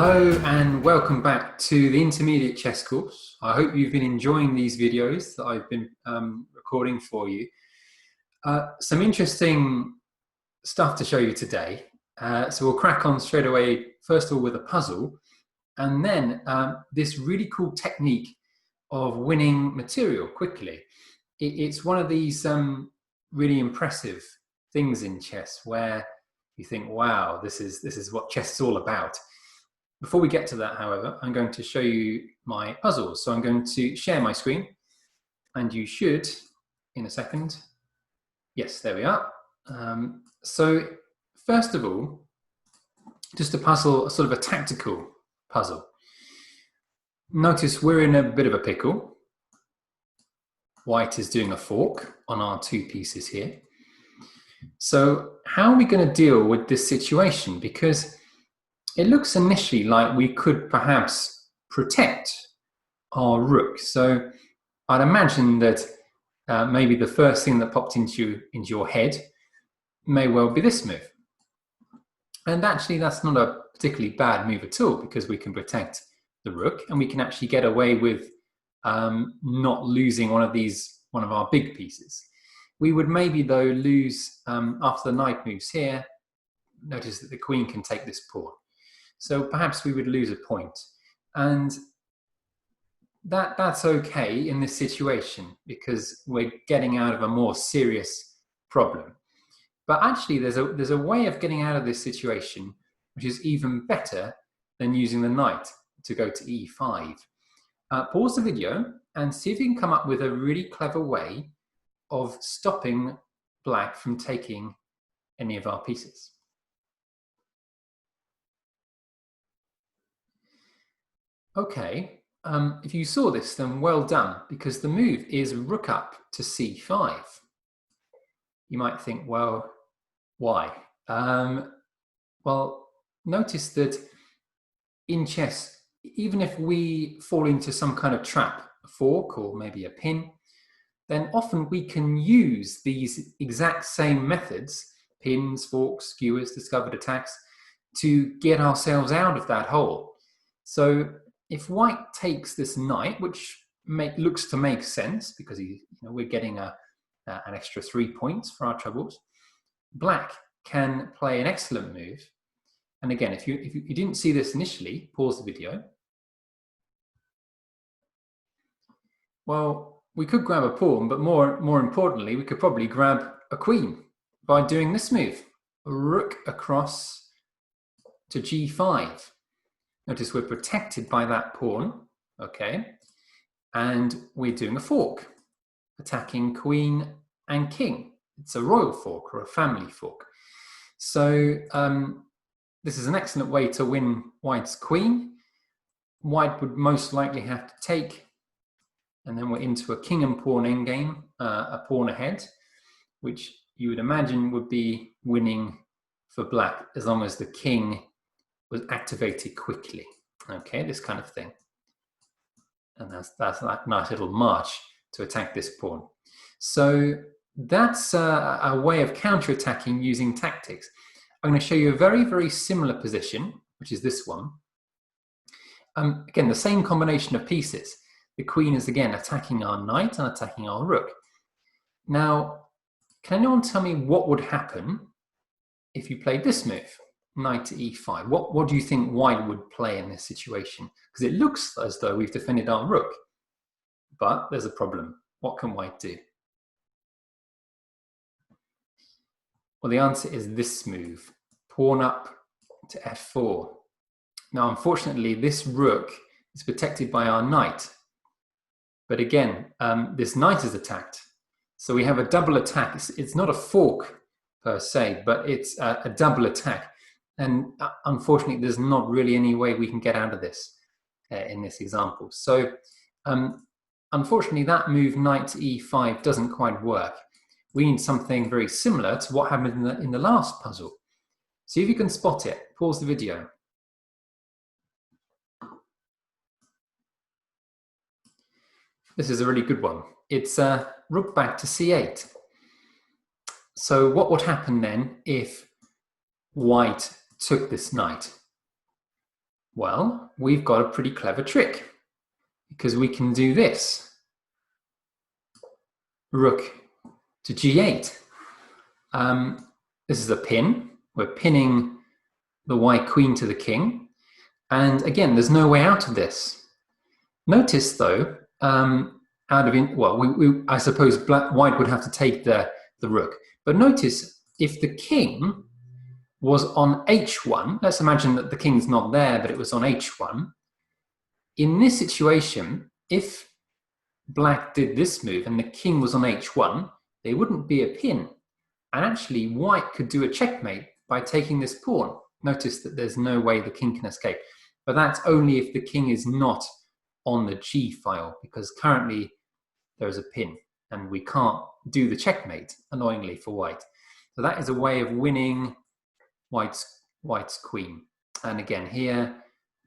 Hello and welcome back to the intermediate chess course. I hope you've been enjoying these videos that I've been recording for you. Some interesting stuff to show you today. So we'll crack on straight away, first of all with a puzzle, and then this really cool technique of winning material quickly. It's one of these really impressive things in chess where you think, wow, this is what chess is all about. Before we get to that, however, I'm going to show you my puzzles. So I'm going to share my screen, and you should, in a second. Yes, there we are. So first of all, just a puzzle, sort of a tactical puzzle. Notice we're in a bit of a pickle. White is doing a fork on our two pieces here. So how are we going to deal with this situation? Because it looks initially like we could perhaps protect our rook. So I'd imagine that maybe the first thing that popped into your head may well be this move. And actually that's not a particularly bad move at all, because we can protect the rook and we can actually get away with not losing one of our big pieces. We would maybe though lose after the knight moves here. Notice that the queen can take this pawn. So perhaps we would lose a point. And that's okay in this situation because we're getting out of a more serious problem. But actually there's a way of getting out of this situation which is even better than using the knight to go to e5. Pause the video and see if you can come up with a really clever way of stopping black from taking any of our pieces. Okay, if you saw this, then well done, because the move is rook up to c5. You might think, well, why? Well, notice that in chess, even if we fall into some kind of trap, a fork or maybe a pin, then often we can use these exact same methods, pins, forks, skewers, discovered attacks, to get ourselves out of that hole. So if white takes this knight, which looks to make sense because we're getting an extra 3 points for our troubles, black can play an excellent move. And again, if you didn't see this initially, pause the video. Well, we could grab a pawn, but more importantly, we could probably grab a queen by doing this move, rook across to g5. Notice we're protected by that pawn, okay? And we're doing a fork, attacking queen and king. It's a royal fork or a family fork. So this is an excellent way to win white's queen. White would most likely have to take, and then we're into a king and pawn endgame, a pawn ahead, which you would imagine would be winning for black as long as the king was activated quickly. Okay, this kind of thing. And that's that nice little march to attack this pawn. So that's a way of counterattacking using tactics. I'm going to show you a very, very similar position, which is this one. Again, the same combination of pieces. The queen is again attacking our knight and attacking our rook. Now, can anyone tell me what would happen if you played this move? Knight to e5. What do you think white would play in this situation? Because it looks as though we've defended our rook, but there's a problem. What can white do? Well, the answer is this move, pawn up to f4. Now, unfortunately, this rook is protected by our knight. But again, this knight is attacked. So we have a double attack. It's not a fork per se, but it's a double attack. And unfortunately, there's not really any way we can get out of this in this example. So unfortunately, that move, knight to e5, doesn't quite work. We need something very similar to what happened in the last puzzle. See if you can spot it. Pause the video. This is a really good one. It's rook back to c8. So what would happen then if white took this knight? Well, we've got a pretty clever trick because we can do this. Rook to g8. This is a pin. We're pinning the white queen to the king. And again, there's no way out of this. Notice though, I suppose white would have to take the rook. But notice if the king was on h1, let's imagine that the king's not there, but it was on h1. In this situation, if black did this move and the king was on h1, there wouldn't be a pin. And actually, white could do a checkmate by taking this pawn. Notice that there's no way the king can escape. But that's only if the king is not on the g file, because currently there's a pin and we can't do the checkmate, annoyingly, for white. So that is a way of winning white's queen. And again, here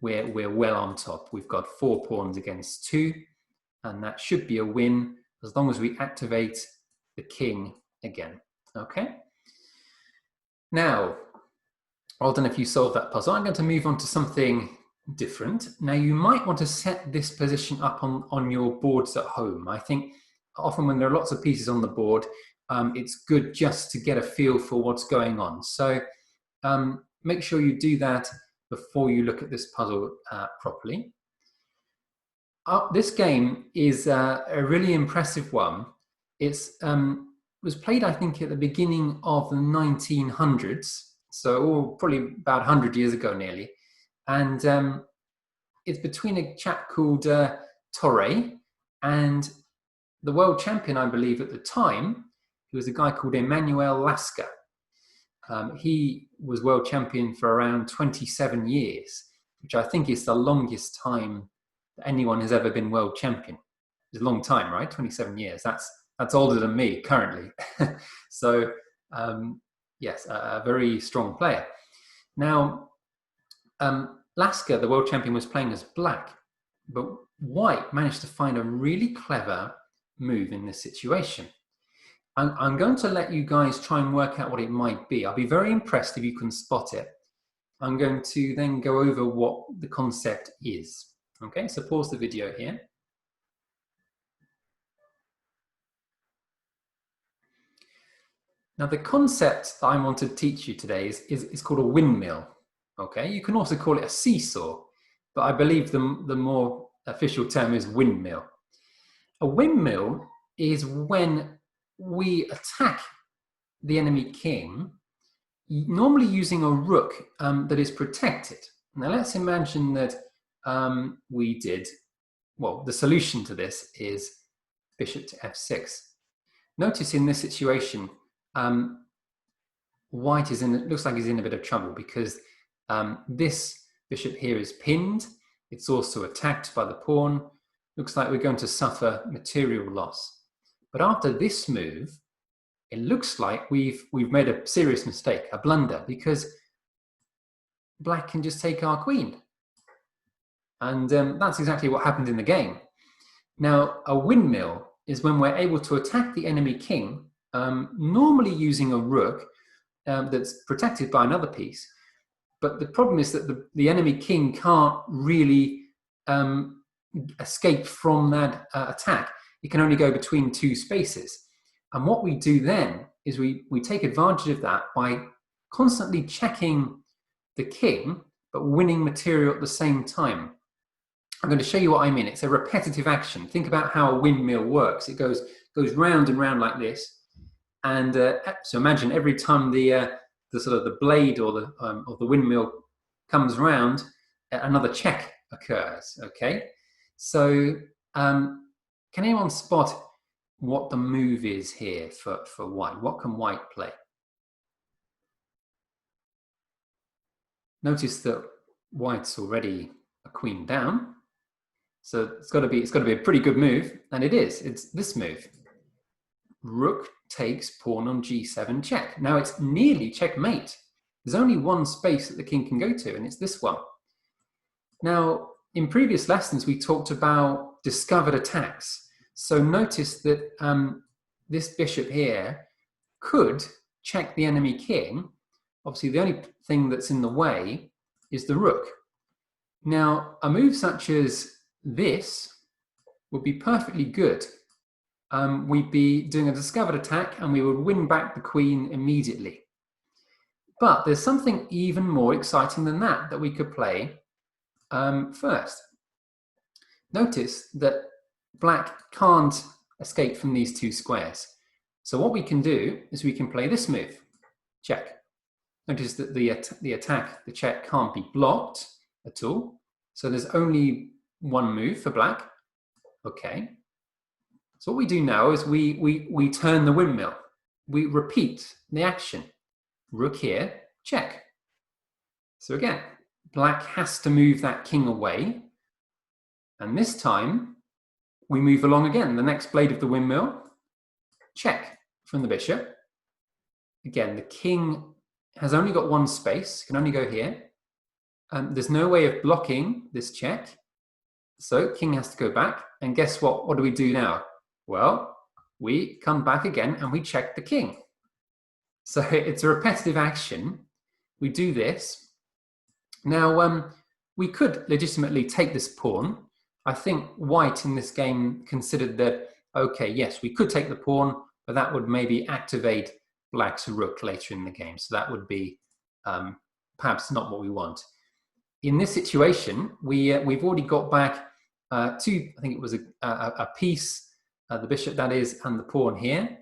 we're well on top. We've got 4 pawns against 2, and that should be a win as long as we activate the king again. Okay. Now, well done if you solved that puzzle. I'm going to move on to something different. Now, you might want to set this position up on your boards at home. I think often when there are lots of pieces on the board, it's good just to get a feel for what's going on. So make sure you do that before you look at this puzzle properly. This game is a really impressive one. It's was played, I think, at the beginning of the 1900s, so probably about 100 years ago nearly. And it's between a chap called Torre and the world champion, I believe, at the time, who was a guy called Emanuel Lasca. He was world champion for around 27 years, which I think is the longest time that anyone has ever been world champion. It's a long time, right? 27 years. That's older than me currently. So, yes, a very strong player. Now, Lasca, the world champion, was playing as black, but white managed to find a really clever move in this situation. I'm going to let you guys try and work out what it might be. I'll be very impressed if you can spot it. I'm going to then go over what the concept is. Okay, so pause the video here. Now, the concept that I want to teach you today is called a windmill. Okay, you can also call it a seesaw, but I believe the more official term is windmill. A windmill is when we attack the enemy king, normally using a rook that is protected. Now, let's imagine that we did, well, the solution to this is bishop to f6. Notice in this situation, white is looks like he's in a bit of trouble because this bishop here is pinned. It's also attacked by the pawn. Looks like we're going to suffer material loss. But after this move, it looks like we've made a serious mistake, a blunder, because black can just take our queen. And that's exactly what happened in the game. Now, a windmill is when we're able to attack the enemy king, normally using a rook that's protected by another piece. But the problem is that the enemy king can't really escape from that attack. It can only go between 2 spaces. And what we do then is we take advantage of that by constantly checking the king, but winning material at the same time. I'm going to show you what I mean. It's a repetitive action. Think about how a windmill works. It goes round and round like this. And so imagine every time the sort of the blade or the windmill comes round, another check occurs. Okay, so can anyone spot what the move is here for white? What can white play? Notice that white's already a queen down, so it's got to be a pretty good move, and it is. It's this move. Rook takes pawn on g7 check. Now it's nearly checkmate. There's only one space that the king can go to, and it's this one. Now, in previous lessons, we talked about discovered attacks. So notice that this bishop here could check the enemy king. Obviously, the only thing that's in the way is the rook. Now, a move such as this would be perfectly good. We'd be doing a discovered attack and we would win back the queen immediately. But there's something even more exciting than that we could play first. Notice that black can't escape from these two squares. So what we can do is we can play this move, check. Notice that the attack, the check, can't be blocked at all. So there's only one move for black. Okay. So what we do now is we turn the windmill. We repeat the action. Rook here, check. So again, black has to move that king away. And this time, we move along again. The next blade of the windmill, check from the bishop. Again, the king has only got one space, can only go here. There's no way of blocking this check. So king has to go back. And guess what? What do we do now? Well, we come back again and we check the king. So it's a repetitive action. We do this. Now, we could legitimately take this pawn. I think white in this game considered that, okay, yes, we could take the pawn, but that would maybe activate black's rook later in the game. So that would be perhaps not what we want. In this situation, we've already got back two, I think it was a piece, the bishop that is, and the pawn here.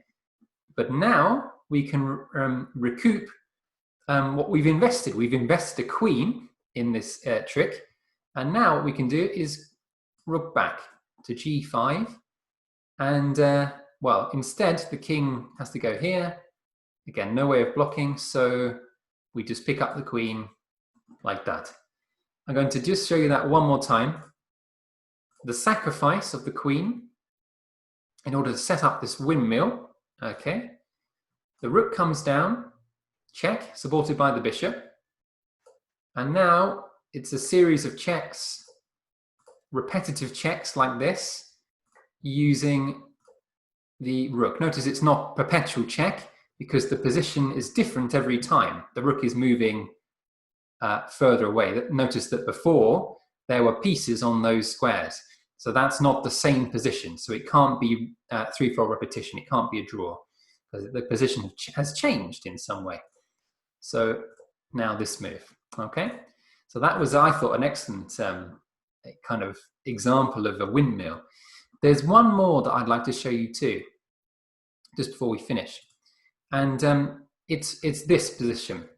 But now we can recoup what we've invested. We've invested a queen in this trick. And now what we can do is rook back to g5. And, well, instead, the king has to go here. Again, no way of blocking. So we just pick up the queen like that. I'm going to just show you that one more time. The sacrifice of the queen in order to set up this windmill. Okay. The rook comes down, check, supported by the bishop. And now it's a series of checks, repetitive checks like this, using the rook. Notice it's not perpetual check because the position is different every time. The rook is moving further away. Notice that before there were pieces on those squares. So that's not the same position. So it can't be 3-4 repetition. It can't be a draw. The position has changed in some way. So now this move, okay? So that was, I thought, an excellent kind of example of a windmill. There's one more that I'd like to show you too, just before we finish. And it's this position.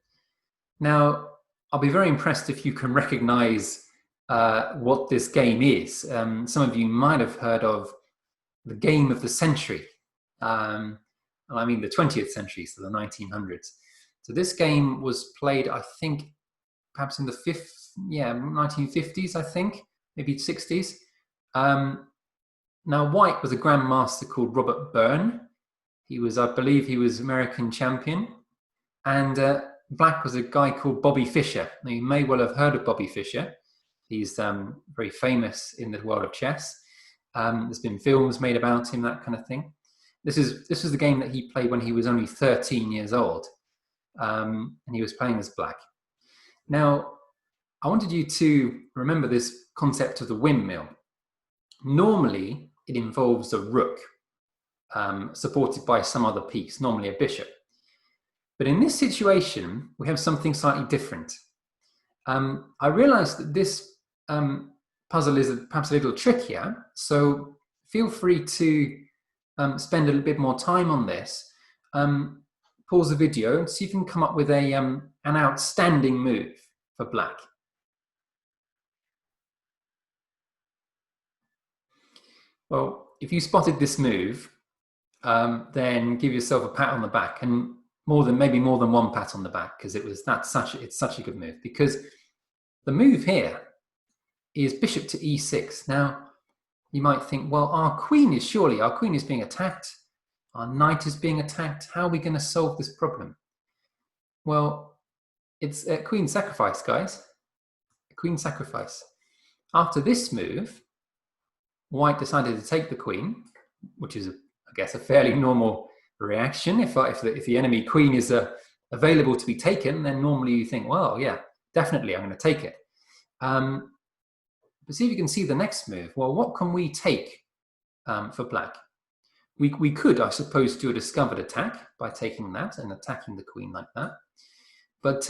Now, I'll be very impressed if you can recognize what this game is. Some of you might have heard of the game of the century. And I mean the 20th century, so the 1900s. So this game was played, I think, perhaps in the 1950s, I think, maybe 60s. Now, white was a grandmaster called Robert Byrne. He was, I believe, he was American champion. And black was a guy called Bobby Fischer. Now, you may well have heard of Bobby Fischer. He's very famous in the world of chess. There's been films made about him, that kind of thing. This was the game that he played when he was only 13 years old. And he was playing as black. Now, I wanted you to remember this concept of the windmill. Normally, it involves a rook supported by some other piece, normally a bishop. But in this situation, we have something slightly different. I realized that this puzzle is perhaps a little trickier, so feel free to spend a little bit more time on this. Pause the video and see if you can come up with an outstanding move for black. Well, if you spotted this move, then give yourself a pat on the back, and maybe more than one pat on the back, because it's such a good move. Because the move here is bishop to e6. Now, you might think, well, our queen is being attacked. Our knight is being attacked. How are we going to solve this problem? Well, it's a queen sacrifice, guys. A queen sacrifice. After this move, white decided to take the queen, which is, I guess, a fairly normal reaction. If the enemy queen is available to be taken, then normally you think, well, yeah, definitely, I'm going to take it. But see if you can see the next move. Well, what can we take for black? We could, I suppose, do a discovered attack by taking that and attacking the queen like that. But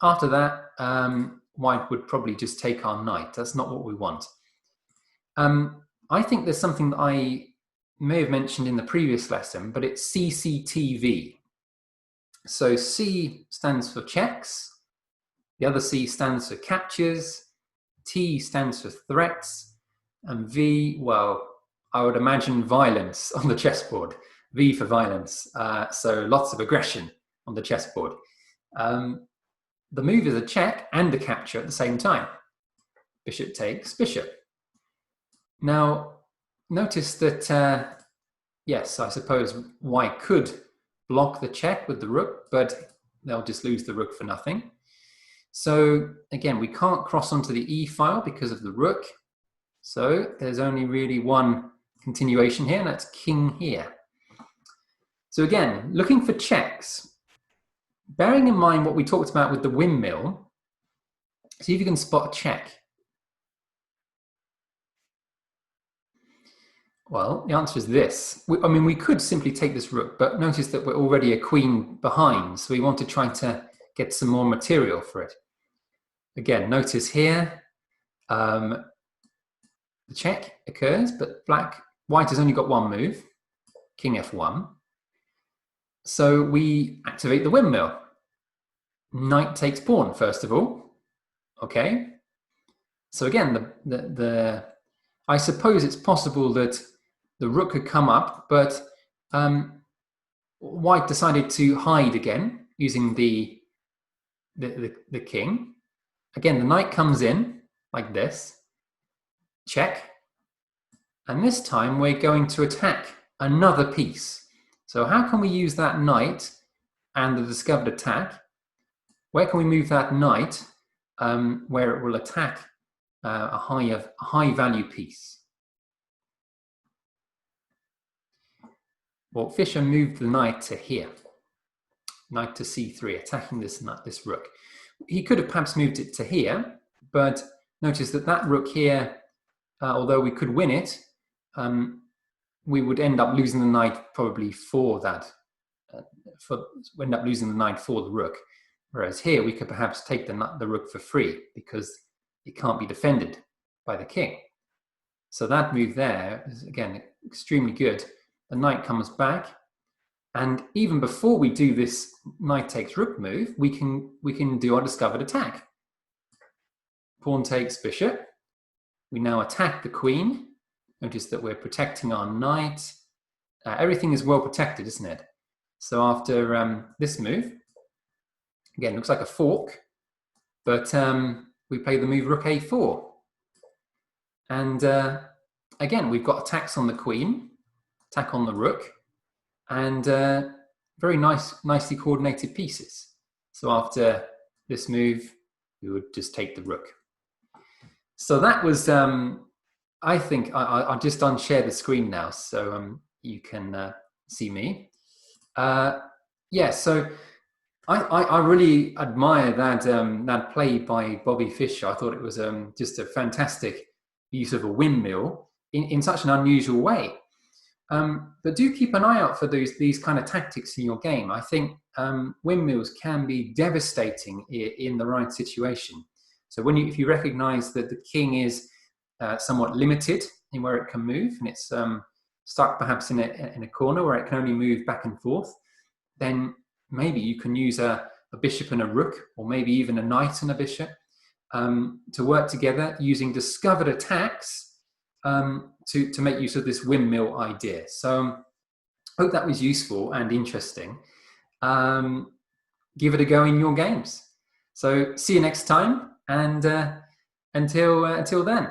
after that, white would probably just take our knight. That's not what we want. I think there's something that I may have mentioned in the previous lesson, but it's CCTV. So C stands for checks, the other C stands for captures, T stands for threats, and V, well, I would imagine violence on the chessboard. V for violence, so lots of aggression on the chessboard. The move is a check and a capture at the same time. Bishop takes bishop. Now, notice that, yes, I suppose white could block the check with the rook, but they'll just lose the rook for nothing. So again, we can't cross onto the E file because of the rook. So there's only really one continuation here, and that's king here. So again, looking for checks, bearing in mind what we talked about with the windmill, see if you can spot a check. Well, the answer is this. I mean, we could simply take this rook, but notice that we're already a queen behind, so we want to try to get some more material for it. Again, notice here, the check occurs, but white has only got one move, king F1. So we activate the windmill. Knight takes pawn, first of all. Okay. So again, I suppose it's possible that the rook could come up, but white decided to hide again using the king. Again, the knight comes in like this, check, and this time we're going to attack another piece. So how can we use that knight and the discovered attack? Where can we move that knight where it will attack a high value piece? Well, Fischer moved the knight to here, knight to c3, attacking this rook. He could have perhaps moved it to here, but notice that rook here, although we could win it, we would end up losing the knight probably for that. End up losing the knight for the rook. Whereas here we could perhaps take the rook for free because it can't be defended by the king. So that move there is, again, extremely good. The knight comes back, and even before we do this knight takes rook move, we can do our discovered attack. Pawn takes bishop. We now attack the queen. Notice that we're protecting our knight. Everything is well protected, isn't it? So after this move, again, looks like a fork, but we play the move rook a4. And again, we've got attacks on the queen, attack on the rook, and very nicely coordinated pieces. So after this move, we would just take the rook. So that was, I think, I'll just unshare the screen now so you can see me. Yeah, so I really admire that play by Bobby Fischer. I thought it was just a fantastic use of a windmill in such an unusual way. But do keep an eye out for these kind of tactics in your game. I think windmills can be devastating in the right situation. So if you recognize that the king is somewhat limited in where it can move, and it's stuck perhaps in a corner where it can only move back and forth, then maybe you can use a bishop and a rook, or maybe even a knight and a bishop, to work together using discovered attacks to make use of this windmill idea. So I hope that was useful and interesting. Give it a go in your games. So see you next time, and until then.